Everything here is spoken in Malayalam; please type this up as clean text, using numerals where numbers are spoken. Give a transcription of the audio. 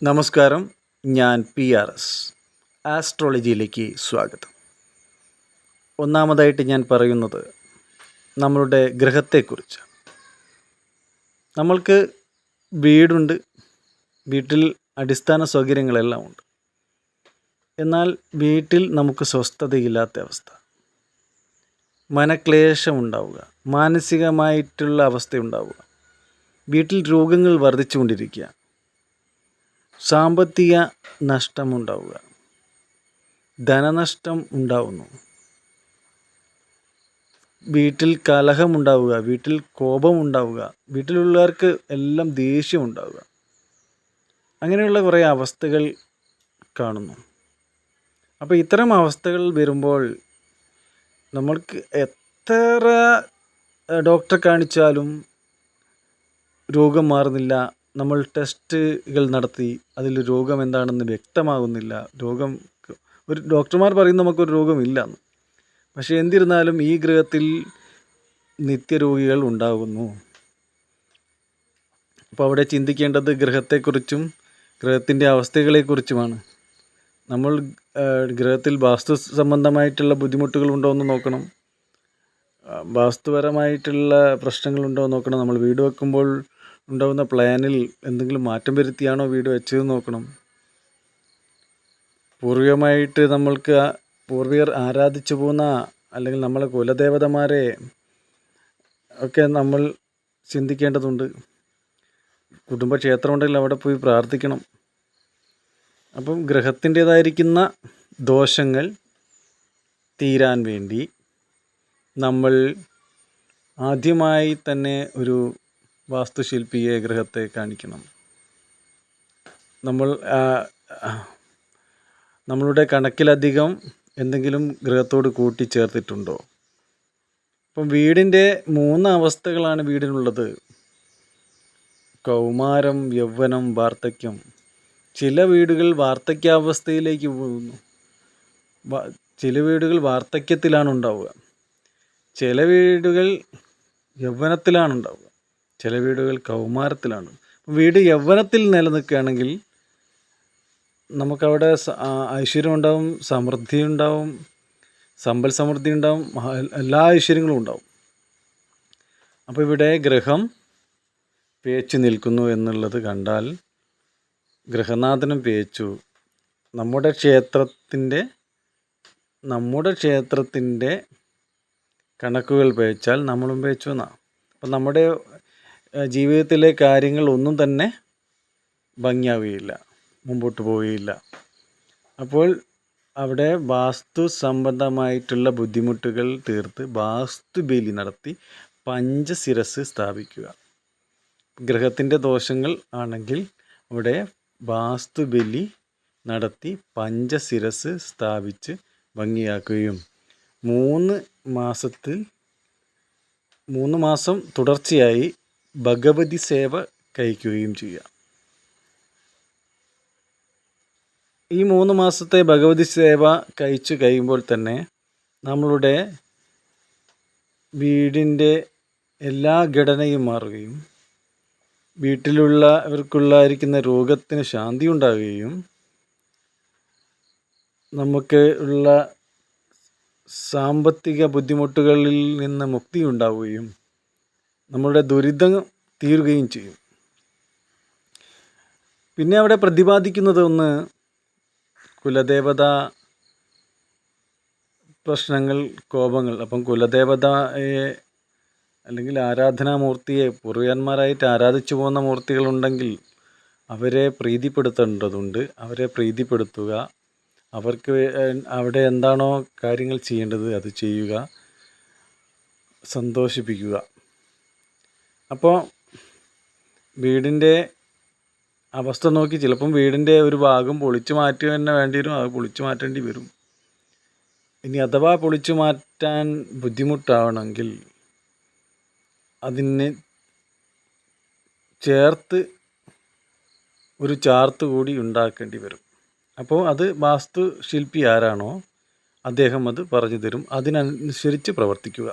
നമസ്കാരം. ഞാൻ PRS ആസ്ട്രോളജിയിലേക്ക് സ്വാഗതം. ഒന്നാമതായിട്ട് ഞാൻ പറയുന്നത് നമ്മളുടെ ഗ്രഹത്തെക്കുറിച്ച്. നമ്മൾക്ക് വീടുണ്ട്, വീട്ടിൽ അടിസ്ഥാന സൗകര്യങ്ങളെല്ലാം ഉണ്ട്. എന്നാൽ വീട്ടിൽ നമുക്ക് സ്വസ്ഥതയില്ലാത്ത അവസ്ഥ, മനക്ലേശം ഉണ്ടാവുക, മാനസികമായിട്ടുള്ള അവസ്ഥ ഉണ്ടാവുക, വീട്ടിൽ രോഗങ്ങൾ വർദ്ധിച്ചുകൊണ്ടിരിക്കുക, സാമ്പത്തിക നഷ്ടമുണ്ടാവുക, ധനനഷ്ടം ഉണ്ടാവുന്നു, വീട്ടിൽ കലഹമുണ്ടാവുക, വീട്ടിൽ കോപമുണ്ടാവുക, വീട്ടിലുള്ളവർക്ക് എല്ലാം ദേഷ്യമുണ്ടാവുക, അങ്ങനെയുള്ള കുറേ അവസ്ഥകൾ കാണുന്നു. അപ്പോൾ ഇത്തരം അവസ്ഥകൾ വരുമ്പോൾ നമ്മൾക്ക് എത്ര ഡോക്ടറെ കാണിച്ചാലും രോഗം മാറുന്നില്ല. നമ്മൾ ടെസ്റ്റുകൾ നടത്തി അതിൽ രോഗം എന്താണെന്ന് വ്യക്തമാകുന്നില്ല. ഒരു ഡോക്ടർമാർ പറയും നമുക്കൊരു രോഗമില്ലെന്ന്. പക്ഷേ എന്നിരുന്നാലും ഈ ഗ്രഹത്തിൽ നിത്യരോഗികൾ ഉണ്ടാകുന്നു. അപ്പോൾ അവിടെ ചിന്തിക്കേണ്ടത് ഗ്രഹത്തെക്കുറിച്ചും ഗ്രഹത്തിൻ്റെ അവസ്ഥകളെക്കുറിച്ചുമാണ്. നമ്മൾ ഗ്രഹത്തിൽ വാസ്തു സംബന്ധമായിട്ടുള്ള ബുദ്ധിമുട്ടുകളുണ്ടോ എന്ന് നോക്കണം, വാസ്തുപരമായിട്ടുള്ള പ്രശ്നങ്ങളുണ്ടോ എന്ന് നോക്കണം. നമ്മൾ വീട് വെക്കുമ്പോൾ ഉണ്ടാകുന്ന പ്ലാനിൽ എന്തെങ്കിലും മാറ്റം വരുത്തിയാണോ വീട് വെച്ചതെന്ന് നോക്കണം. പൂർവികമായിട്ട് പൂർവികർ ആരാധിച്ചു പോന്ന അല്ലെങ്കിൽ നമ്മളെ കുലദേവതമാരെ ഒക്കെ നമ്മൾ ചിന്തിക്കേണ്ടതുണ്ട്. കുടുംബക്ഷേത്രം ഉണ്ടെങ്കിൽ അവിടെ പോയി പ്രാർത്ഥിക്കണം. അപ്പം ഗ്രഹത്തിൻ്റേതായിരിക്കുന്ന ദോഷങ്ങൾ തീരാൻ വേണ്ടി നമ്മൾ ആദ്യമായി തന്നെ ഒരു വാസ്തുശില്പിയെ ഗ്രഹത്തെ കാണിക്കണം. നമ്മളുടെ കണക്കിലധികം എന്തെങ്കിലും ഗ്രഹത്തോട് കൂട്ടിച്ചേർത്തിട്ടുണ്ടോ? അപ്പം വീടിൻ്റെ 3 അവസ്ഥകളാണ് വീടിനുള്ളത്: കൗമാരം, യൗവനം, വാർദ്ധക്യം. ചില വീടുകൾ വാർദ്ധക്യാവസ്ഥയിലേക്ക് പോകുന്നു, ചില വീടുകൾ വാർദ്ധക്യത്തിലാണ് ഉണ്ടാവുക, ചില വീടുകൾ യൗവനത്തിലാണ് ഉണ്ടാവുക, ചില വീടുകൾ കൗമാരത്തിലാണ്. വീട് യൗവനത്തിൽ നിലനിൽക്കുകയാണെങ്കിൽ നമുക്കവിടെ ഐശ്വര്യം ഉണ്ടാവും, സമൃദ്ധി ഉണ്ടാവും, സമ്പൽ സമൃദ്ധി ഉണ്ടാവും, എല്ലാ ഐശ്വര്യങ്ങളും ഉണ്ടാവും. അപ്പോൾ ഇവിടെ ഗ്രഹം പേച്ചു നിൽക്കുന്നു എന്നുള്ളത് കണ്ടാൽ ഗ്രഹനാഥനും പേച്ചു, നമ്മുടെ ക്ഷേത്രത്തിൻ്റെ കണക്കുകൾ പേച്ചാൽ നമ്മളും പേച്ചു എന്നാണ്. അപ്പം നമ്മുടെ ജീവിതത്തിലെ കാര്യങ്ങൾ ഒന്നും തന്നെ ഭംഗിയാവുകയില്ല, മുമ്പോട്ട് പോവുകയില്ല. അപ്പോൾ അവിടെ വാസ്തു സംബന്ധമായിട്ടുള്ള ബുദ്ധിമുട്ടുകൾ തീർത്ത് വാസ്തുബലി നടത്തി പഞ്ചശിരസ് സ്ഥാപിക്കുക. ഗ്രഹത്തിൻ്റെ ദോഷങ്ങൾ ആണെങ്കിൽ അവിടെ വാസ്തുബലി നടത്തി പഞ്ചശിരസ് സ്ഥാപിച്ച് ഭംഗിയാക്കുകയും 3 മാസം തുടർച്ചയായി ഭഗവതി സേവ കഴിക്കുകയും ചെയ്യുക. ഈ 3 മാസത്തെ ഭഗവതി സേവ കഴിച്ചു കഴിയുമ്പോൾ തന്നെ നമ്മളുടെ വീടിൻ്റെ എല്ലാ ഘടനയും മാറുകയും വീട്ടിലുള്ളവർക്കുള്ളായിരിക്കുന്ന രോഗത്തിന് ശാന്തി ഉണ്ടാകുകയും നമുക്ക് ഉള്ള സാമ്പത്തിക ബുദ്ധിമുട്ടുകളിൽ നിന്ന് മുക്തി ഉണ്ടാവുകയും നമ്മളുടെ ദുരിതം തീരുകയും ചെയ്യും. പിന്നെ അവിടെ പ്രതിപാദിക്കുന്നത് ഒന്ന് കുലദേവത പ്രശ്നങ്ങൾ, കോപങ്ങൾ. അപ്പം കുലദേവതയെ അല്ലെങ്കിൽ ആരാധനാമൂർത്തിയെ പൂർവികന്മാരായിട്ട് ആരാധിച്ചു പോകുന്ന മൂർത്തികളുണ്ടെങ്കിൽ അവരെ പ്രീതിപ്പെടുത്തേണ്ടതുണ്ട്. അവരെ പ്രീതിപ്പെടുത്തുക, അവർക്ക് അവിടെ എന്താണോ കാര്യങ്ങൾ ചെയ്യേണ്ടത് അത് ചെയ്യുക, സന്തോഷിപ്പിക്കുക. അപ്പോൾ വീടിൻ്റെ അവസ്ഥ നോക്കി ചിലപ്പം വീടിൻ്റെ ഒരു ഭാഗം പൊളിച്ചു മാറ്റുക തന്നെ വേണ്ടി വരും, അത് പൊളിച്ചു മാറ്റേണ്ടി വരും. ഇനി അഥവാ പൊളിച്ചു മാറ്റാൻ ബുദ്ധിമുട്ടാവണമെങ്കിൽ അതിന് ചേർത്ത് ഒരു ചാർത്ത് കൂടി ഉണ്ടാക്കേണ്ടി വരും. അപ്പോൾ അത് വാസ്തുശില്പി ആരാണോ അദ്ദേഹം അത് പറഞ്ഞു തരും, അതിനനുസരിച്ച് പ്രവർത്തിക്കുക.